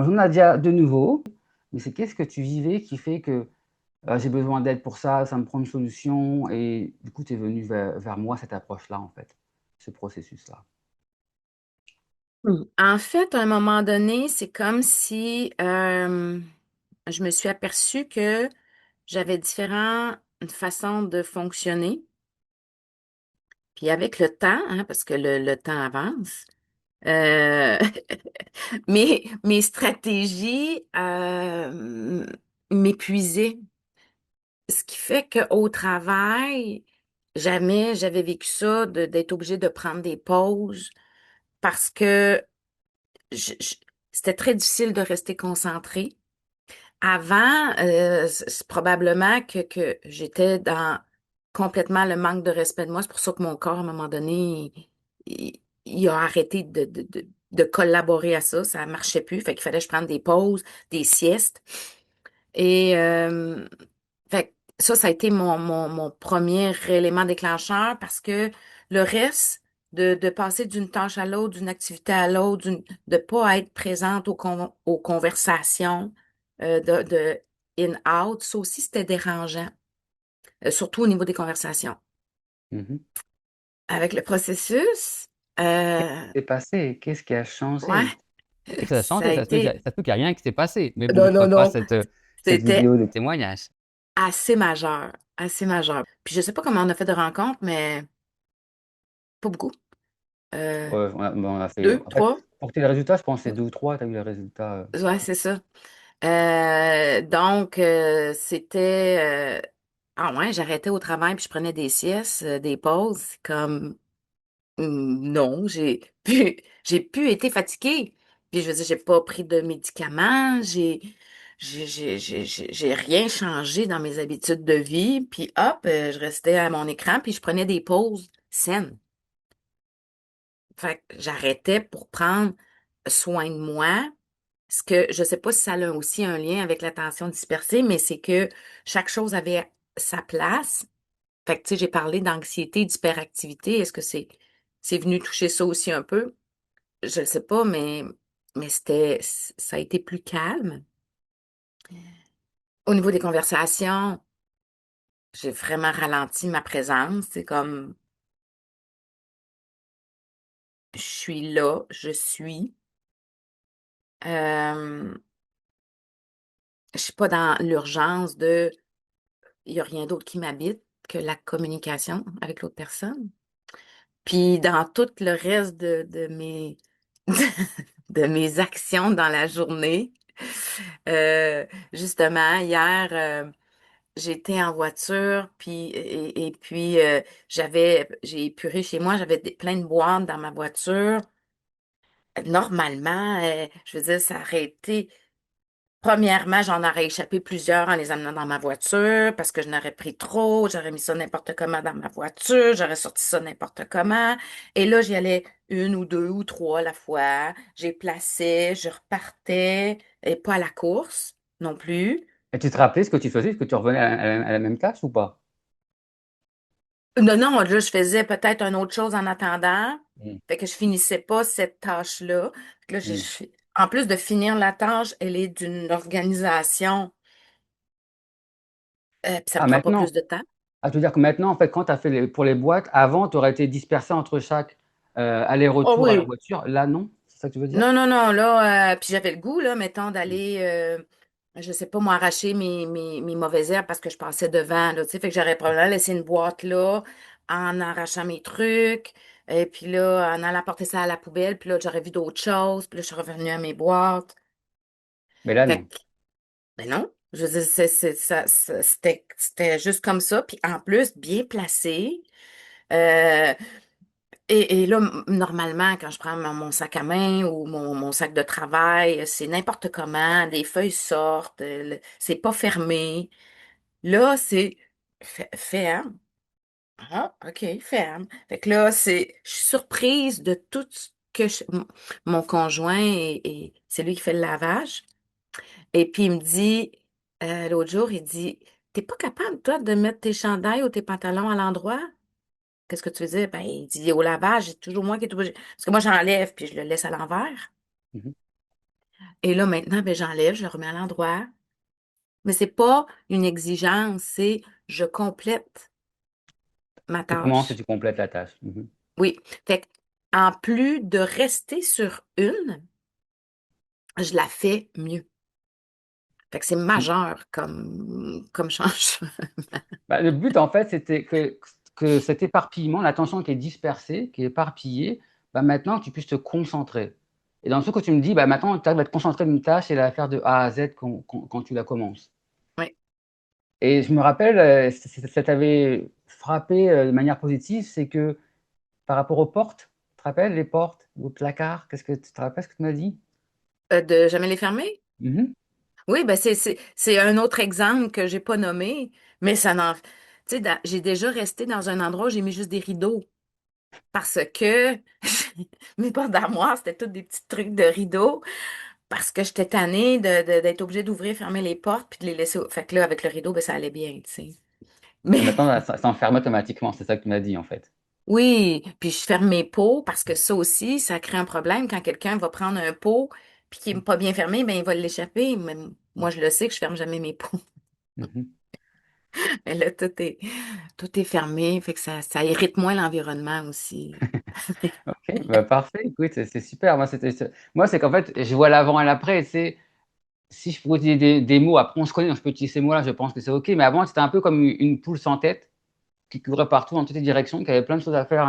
Bonjour Nadia, de nouveau. Mais c'est qu'est-ce que tu vivais qui fait que j'ai besoin d'aide pour ça, ça me prend une solution et du coup tu es venu vers moi cette approche-là en fait, ce processus-là. En fait, à un moment donné, c'est comme si je me suis aperçue que j'avais différentes façons de fonctionner. Puis avec le temps, hein, parce que le temps avance, euh, mes stratégies m'épuisaient. Ce qui fait qu'au travail, jamais j'avais vécu ça, d'être obligée de prendre des pauses parce que je- je- c'était très difficile de rester concentrée. Avant, c'est probablement que j'étais dans complètement le manque de respect de moi. C'est pour ça que mon corps, à un moment donné, il a arrêté de collaborer à ça. Ça marchait plus. Fait qu'il fallait que je prenne des pauses, des siestes. Et fait que ça a été mon premier élément déclencheur parce que le reste de passer d'une tâche à l'autre, d'une activité à l'autre, de pas être présente aux conversations, de in-out, ça aussi c'était dérangeant, surtout au niveau des conversations. Mhm. Avec le processus, Qu'est-ce qui euh, s'est passé? Qu'est-ce qui a changé? ouais, Et ça a ça a changé, été, ça se peut qu'il n'y a rien qui s'est passé. Mais bon, non, je non, ferai pas non, cette c'était vidéo de témoignage. assez majeur, assez majeur. Puis je sais pas comment on a fait de rencontre, mais pas beaucoup. Euh, Ouais, on a fait. Deux, En fait, trois? pour que tu aies les résultats, je pense que c'est deux ou trois, tu as eu les résultats. Ouais, c'est ça. Donc, c'était... Ah ouais, j'arrêtais au travail puis je prenais des siestes, des pauses. Comme, non, j'ai pu été fatiguée. Puis je veux dire, j'ai pas pris de médicaments, j'ai rien changé dans mes habitudes de vie. Puis hop, je restais à mon écran puis je prenais des pauses saines. Fait que j'arrêtais pour prendre soin de moi. Ce que je sais pas si ça a aussi un lien avec l'attention dispersée, mais c'est que chaque chose avait sa place. Fait que tu sais, j'ai parlé d'anxiété, d'hyperactivité. Est-ce que c'est venu toucher ça aussi un peu? Je ne sais pas, mais ça a été plus calme. Au niveau des conversations, j'ai vraiment ralenti ma présence. C'est comme je suis là, je suis. Euh, je suis pas dans l'urgence de il y a rien d'autre qui m'habite que la communication avec l'autre personne. Puis dans tout le reste de mes de mes actions dans la journée, justement hier j'étais en voiture et puis j'ai épuré chez moi, j'avais plein de boîtes dans ma voiture. Normalement, je veux dire, ça aurait été premièrement, j'en aurais échappé plusieurs en les amenant dans ma voiture parce que je n'aurais pris trop, j'aurais mis ça n'importe comment dans ma voiture, j'aurais sorti ça n'importe comment. Et là, j'y allais une ou deux ou trois à la fois. J'ai placé, je repartais, et pas à la course non plus. Et tu te rappelais ce que tu faisais? Est-ce que tu revenais à la même tâche ou pas? Non, non, là, je faisais peut-être une autre chose en attendant. Mm. Fait que je finissais pas cette tâche-là. Fait que là, Mm. en plus de finir la tâche, elle est d'une organisation, puis ça me Ah, prend pas maintenant? plus de temps. Ah, tu veux dire que maintenant, en fait, quand tu as fait pour les boîtes, avant, tu aurais été dispersé entre chaque Oh aller-retour à la oui. voiture. Là, non? C'est ça que tu veux dire? Non, non, non, là, puis j'avais le goût, là, mettons, d'aller, je sais pas, moi, arracher mes mauvaises herbes parce que je passais devant, là, tu sais, fait que j'aurais probablement laissé une boîte là, en arrachant mes trucs, et puis là, en allant porter ça à la poubelle, puis là, j'aurais vu d'autres choses, puis là, je suis revenue à mes boîtes. Mais là, Fait non. que, ben non, je veux dire, c'était juste comme ça, puis en plus, bien placé. Euh, et là, normalement, quand je prends mon sac à main ou mon sac de travail, c'est n'importe comment, des feuilles sortent, c'est pas fermé. Là, c'est ferme. Ah, OK, ferme. Fait que là, je suis surprise de tout ce que mon conjoint, c'est lui qui fait le lavage. Et puis, il me dit, l'autre jour, il dit, t'es pas capable, toi, de mettre tes chandails ou tes pantalons à l'endroit? Qu'est-ce que tu veux dire? Ben, il dit au lavage, c'est toujours moi qui est obligé. Parce que moi, j'enlève puis je le laisse à l'envers. Mhm. Et là, maintenant, ben, j'enlève, je le remets à l'endroit. Mais c'est pas une exigence, c'est je complète ma Tu commences et tâche. tu complètes la tâche. Mhm. Oui. Fait que, en plus de rester sur une, je la fais mieux. Fait que c'est majeur comme changement. Bah, le but, en fait, c'était que cet éparpillement, l'attention qui est dispersée, qui est éparpillée, bah, maintenant, tu puisses te concentrer. Et dans ce que tu me dis, bah, maintenant, tu arrives à te concentrer d'une tâche et la faire de A à Z quand tu la commences. Oui. Et je me rappelle, ça t'avait frappé de manière positive, c'est que par rapport aux portes, tu te rappelles les portes, ou placards, qu'est-ce que tu te rappelles ce que tu m'as dit? De jamais les fermer? Mhm. Oui, ben c'est un autre exemple que j'ai pas nommé, mais ça n'en. Tu sais, j'ai déjà resté dans un endroit où j'ai mis juste des rideaux parce que mes portes d'armoire, c'était tous des petits trucs de rideaux parce que j'étais tannée d'être obligée d'ouvrir, fermer les portes puis de les laisser. Fait que là, avec le rideau, ben ça allait bien, tu sais. Mais Et maintenant, ça s'enferme automatiquement, c'est ça que tu m'as dit, en fait. oui, puis je ferme mes pots parce que ça aussi, ça crée un problème quand quelqu'un va prendre un pot puis qui n'est pas bien fermé, ben il va l'échapper. Mais moi, je le sais que je ferme jamais mes pots. Mhm. Mais là, tout est fermé, fait que ça irrite moins l'environnement aussi. OK, bah, parfait, écoute, c'est super. Moi, c'est qu'en fait, je vois l'avant et l'après, c'est si je pouvais utiliser des mots, après on se connaît, donc je peux utiliser ces mots-là, je pense que c'est OK, mais avant, c'était un peu comme une poule sans tête qui courait partout dans toutes les directions, qui avait plein de choses à faire,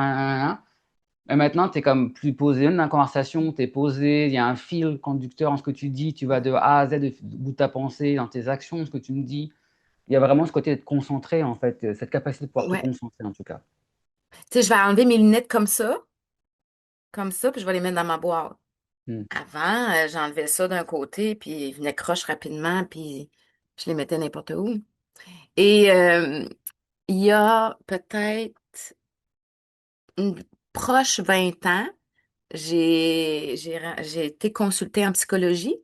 et maintenant, tu es comme plus posé, même dans la conversation, tu es posé, il y a un fil conducteur en ce que tu dis, tu vas de A à Z de bout de ta pensée, dans tes actions, ce que tu me dis. Il y a vraiment ce côté d'être concentré, en fait, cette capacité de pouvoir te Ouais. concentrer, en tout cas. Tu sais, je vais enlever mes lunettes comme ça, puis je vais les mettre dans ma boîte. Mmh. Avant, j'enlevais ça d'un côté, puis ils venaient croche rapidement, puis je les mettais n'importe où. Et il y a peut-être une proche 20 ans, j'ai été consultée en psychologie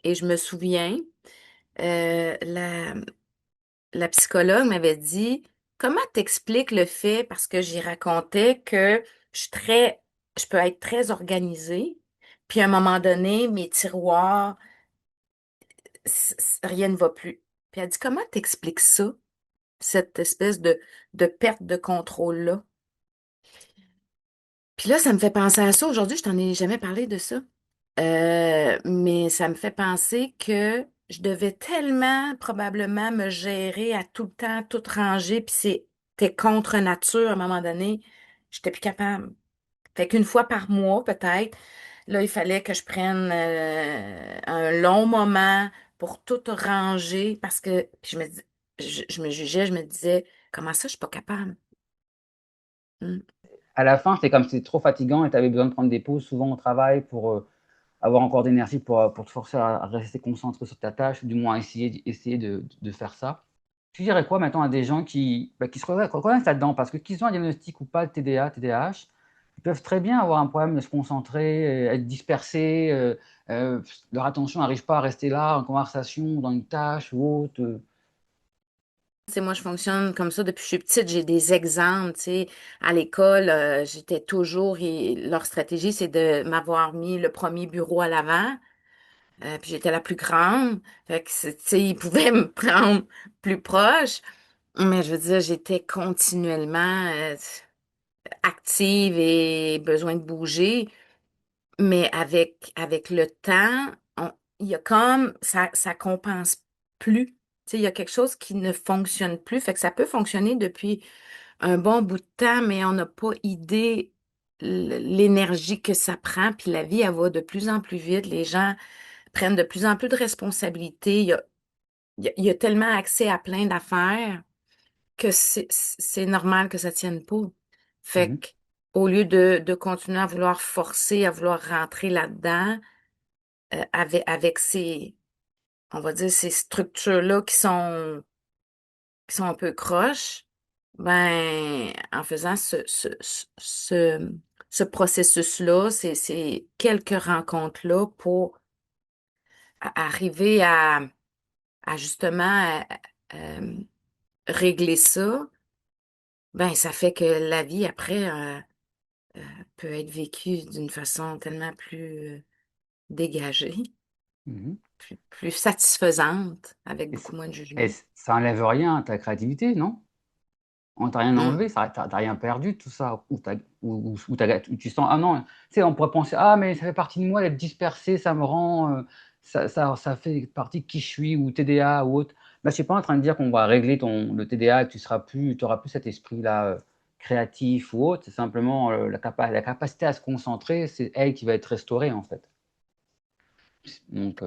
et je me souviens, la psychologue m'avait dit, comment t'expliques le fait, parce que j'y racontais que je suis je peux être très organisée, puis à un moment donné, mes tiroirs, rien ne va plus. Puis elle dit, comment t'expliques ça, cette espèce de perte de contrôle-là? Puis là, ça me fait penser à ça. Aujourd'hui, je t'en ai jamais parlé de ça. Mais ça me fait penser que je devais tellement probablement me gérer à tout le temps, tout ranger, puis c'était contre nature à un moment donné. J'étais plus capable. Fait qu'une fois par mois, peut-être, là, il fallait que je prenne un long moment pour tout ranger parce que puis je me jugeais, je me disais, comment ça, je suis pas capable? Hmm. À la fin, c'est comme si c'était trop fatigant et tu avais besoin de prendre des pauses souvent au travail pour avoir encore d'énergie pour te forcer à rester concentré sur ta tâche, ou du moins essayer de faire ça. Tu dirais quoi maintenant à des gens qui se reconnaissent là-dedans? Parce que qu'ils ont un diagnostic ou pas de TDA, TDAH, ils peuvent très bien avoir un problème de se concentrer, être dispersés, leur attention n'arrive pas à rester là en conversation, dans une tâche ou autre. Tu sais, moi, je fonctionne comme ça depuis que je suis petite. J'ai des exemples, tu sais. À l'école, j'étais toujours, et leur stratégie, c'est de m'avoir mis le premier bureau à l'avant. Puis j'étais la plus grande. Fait que, tu sais, ils pouvaient me prendre plus proche. Mais je veux dire, j'étais continuellement active et besoin de bouger. Mais avec le temps, il y a comme, ça compense plus. Tu sais, il y a quelque chose qui ne fonctionne plus. Fait que ça peut fonctionner depuis un bon bout de temps, mais on n'a pas idée l'énergie que ça prend. Puis la vie, elle va de plus en plus vite. Les gens prennent de plus en plus de responsabilités. Il y a tellement accès à plein d'affaires que c'est normal que ça tienne pas. Fait Mmh. que, au lieu de continuer à vouloir forcer, à vouloir rentrer là-dedans, avec ces, on va dire, ces structures-là qui sont un peu croches, ben, en faisant ce processus-là, ces quelques rencontres-là pour arriver à justement euh, régler ça, ben, ça fait que la vie après peut être vécue d'une façon tellement plus dégagée. Mhm. plus satisfaisante, avec Et, beaucoup moins de et jugement. ça enlève rien à ta créativité, non? On t'a rien Mm. enlevé, t'as rien perdu, tout ça. Ou tu sens, ah non, tu sais, on pourrait penser, ah, mais ça fait partie de moi d'être dispersé, ça me rend, ça fait partie de qui je suis, ou TDA ou autre. Là, je suis pas en train de dire qu'on va régler le TDA et que tu auras plus cet esprit-là créatif ou autre. C'est simplement la capacité à se concentrer, c'est elle qui va être restaurée, en fait. Donc,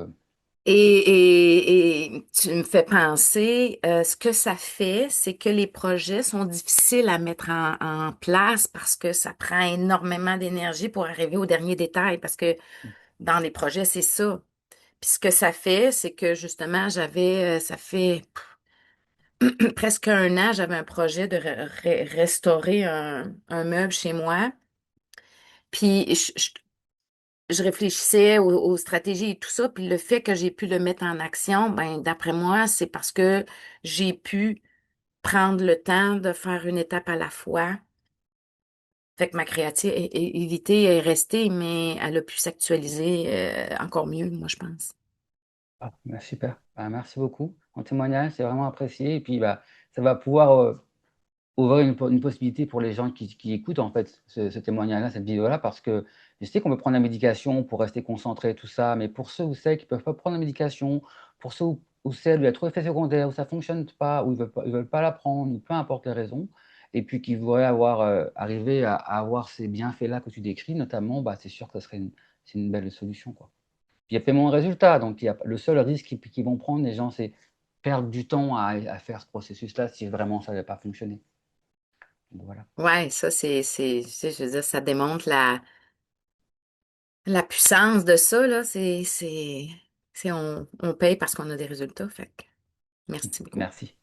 Et tu me fais penser, ce que ça fait, c'est que les projets sont difficiles à mettre en place parce que ça prend énormément d'énergie pour arriver au dernier détail, parce que dans les projets, c'est ça. Puis ce que ça fait, c'est que justement, ça fait presque un an, j'avais un projet de restaurer un meuble chez moi. Puis je réfléchissais aux stratégies et tout ça, puis le fait que j'ai pu le mettre en action, ben d'après moi, c'est parce que j'ai pu prendre le temps de faire une étape à la fois. Fait que ma créativité est restée, mais elle a pu s'actualiser encore mieux, moi, je pense. ah, bah, super. Bah, merci beaucoup. Ton témoignage, c'est vraiment apprécié. Et puis, bah, ça va pouvoir ouvrir une possibilité pour les gens qui écoutent en fait ce témoignage-là, cette vidéo-là, parce que je sais qu'on peut prendre la médication pour rester concentré, tout ça, mais pour ceux ou celles qui ne peuvent pas prendre la médication, pour ceux ou celles où il y a trop d'effets secondaires, où ça ne fonctionne pas, où ils veulent pas la prendre, ou peu importe les raisons, et puis qui voudraient arriver à avoir ces bienfaits-là que tu décris, notamment, bah, c'est sûr que c'est une belle solution, quoi. Puis il y a paiement de résultat, donc le seul risque qu'ils vont prendre, les gens, c'est perdre du temps à faire ce processus-là si vraiment ça n'avait pas fonctionné. Donc, voilà. Ouais, ça, je veux dire, ça démontre la puissance de ça, là. On paye parce qu'on a des résultats. Fait que merci beaucoup. Merci.